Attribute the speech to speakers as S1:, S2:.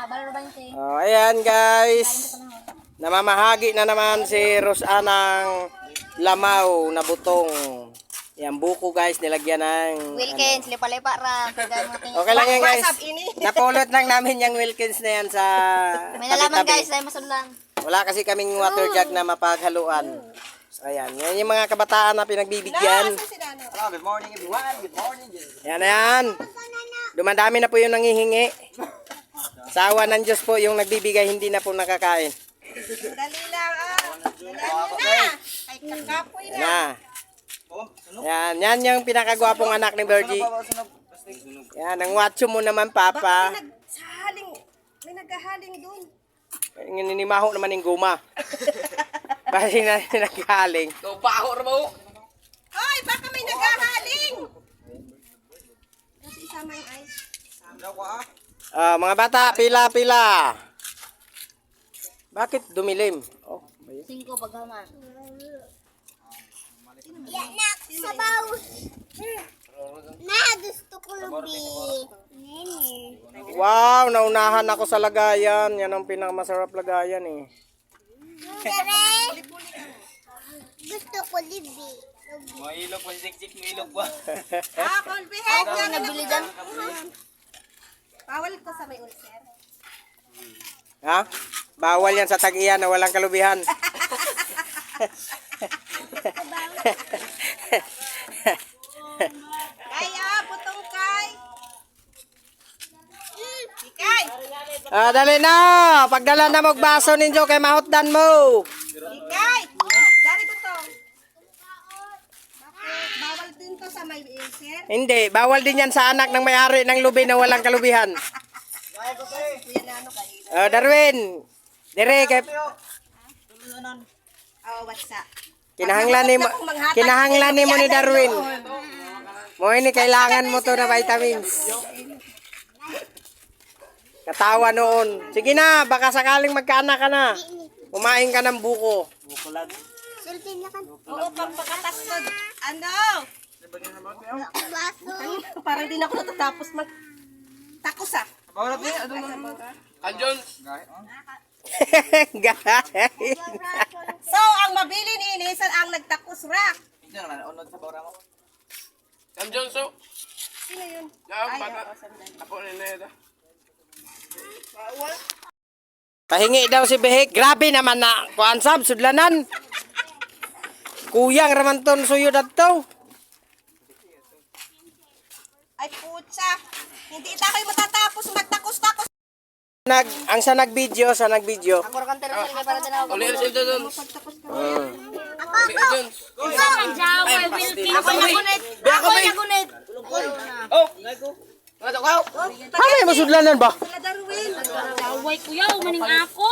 S1: Ayan guys. Namamahagi na naman si Rosanang lamaw na butong. Yan buko guys, nilagyan ng
S2: Wilkins, lipa-lipa ra.
S1: Okay lang yan guys. Napulot lang namin yung Wilkins na yan sa
S2: May nalaman
S1: tabi-tabi.
S2: guys, ay masundan.
S1: Wala kasi kaming water jug na mapaghaluan. So, ayan. Yan yung mga kabataan na pinagbibigyan.
S3: Good morning everyone. Good morning.
S1: Yan na yan. Dumadami na po yung nangihingi. Sa awa ng Diyos po yung nagbibigay, hindi na po nakakain.
S4: Dali lang na. Ay kakapoy na.
S1: Na. Yan, yan yung pinakagwapong anak ni Virgie. Yan, ang watcho mo naman, Papa.
S4: Sa haling, may naghahaling doon.
S1: Ninimaho naman yung guma. Basi na naghaling.
S4: Hoy, baka may naghahaling. Kasi isama yung ice.
S1: Mga bata, pila-pila. Bakit dumilim? Oh,
S2: 5 paghama.
S5: Nak, sabaw. Na, gusto ko lubi. Nene.
S1: wow, naunahan ako sa lagayan. Yan ang pinakamasarap lagayan eh.
S5: Kare. Gusto ko lubi.
S3: Mailog po si Sik, mailog po.
S4: Colbehead.
S2: Ako yung nabili dyan.
S4: Bawal ito sa may ulcer.
S1: Ha? Bawal yan sa tag-iyan na walang kalubihan.
S4: Kaya, putong kay. Ikay.
S1: Dali na! Pagdala na mong baso ninyo kay mahutdan mo.
S4: Ikay. Dari putong. Bakit? Bawal din to sa may ulcer.
S1: Hindi, bawal din yan sa anak ng may-ari ng lubi na walang kalubihan.
S4: Kuya na ano kayo.
S1: Darwin, dire kay
S4: Oh, what's up?
S1: kinahanglan ni mo ni Darwin. Mo ini kailangan mo to na vitamins. Katawa noon. Sige na, baka sakaling magkaanak ka na. Kumain ka ng buko.
S5: Sultin na ka.
S4: Oo, pagpakatasod. Ano?
S5: Baso.
S4: Parang di na ako natatapos mag... Takos ah.
S1: Guys.
S4: So, ang mabili ni Inisan ang nagtakos rack. Sino yun? Ay, oo, sandali.
S1: Pahingi daw si Behek. Grabe naman na. Kuan sab, sudlanan. Kuyang ramanton suyo dato.
S4: Ay, putsa. Hindi ita kayo matatapos magtakos-takos.
S1: Ang sa nag-video.
S2: Ako ra kan terus kay para dinaw.
S1: Ah.
S2: Ako nagunit. Ako nagunit.
S1: Hamay masudlanan ba?
S4: Sila Darwin.
S2: Daway kuya, maning ako.